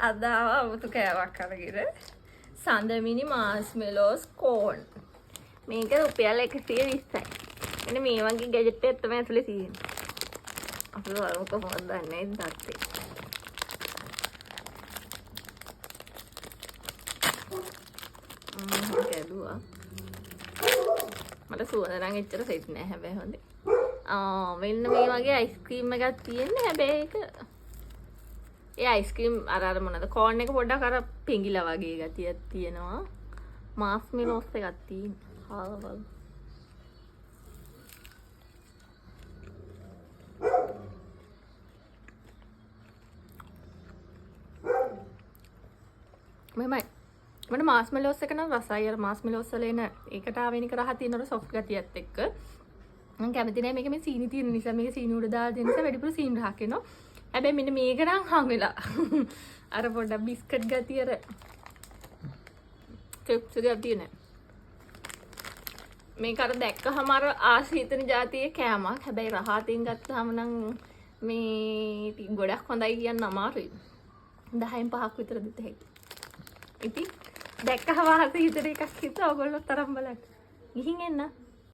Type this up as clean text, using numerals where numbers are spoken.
අදාව අමුතු කෑවක් අරගෙන සඳමිනි මාස්මෙලෝස් කෝන්. මේක රුපියල් 120යි. මෙන්න මේ වගේ ගැජට් එකක් තමයි ඇතුලේ තියෙන්නේ. අපි වරම කොහොමද දන්නේ නැත්තේ. කැදුවා. මට සුවඳ නම් එච්චර සෙට් නෑ හැබැයි හොඳේ. මෙන්න මේ වගේ අයිස්ක්‍රීම් එකක් තියෙන්නේ හැබැයි ඒක ඒ අයිස්ක්‍රීම් අර මොනවද කෝන් එක පොඩ්ඩක් අර පෙඟිලා වගේ ගතියක් තියෙනවා. මාස්මෙලෝස් එකක් තියෙනවා. හාවල්. මෙමය මට මාස්මෙලෝස් එක නම් රසයි. අර මාස්මෙලෝස් වල එන ඒකට ආවෙනික රහ තියෙනවල සොෆ්ට් ගතියත් එක්ක මම කැමති නෑ මේක මේ සීනි තියෙන නිසා. මේක සීනි උඩ දාලා දෙන නිසා වැඩිපුර සීනි රහක් එනවා. හැබැයි මෙන්න මේක නම් හම් වෙලා අර පොඩ්ඩක් බිස්කට් ගතිය අර චිප්ස් එකක් තියෙන මේක අර දැක්කහම අර ආසීතන જાතියේ කෑමක්. හැබැයි රහතින් ගත්තාම නම් මේ ගොඩක් හොඳයි කියන්න අමාරුයි. 10න් 5ක් විතර දෙත හැකියි. ඉතින් දැක්කහම ආසීතන එකක් හිතුවා ඔයගොල්ලෝ තරම් බලන්න. ගිහින් එන්න.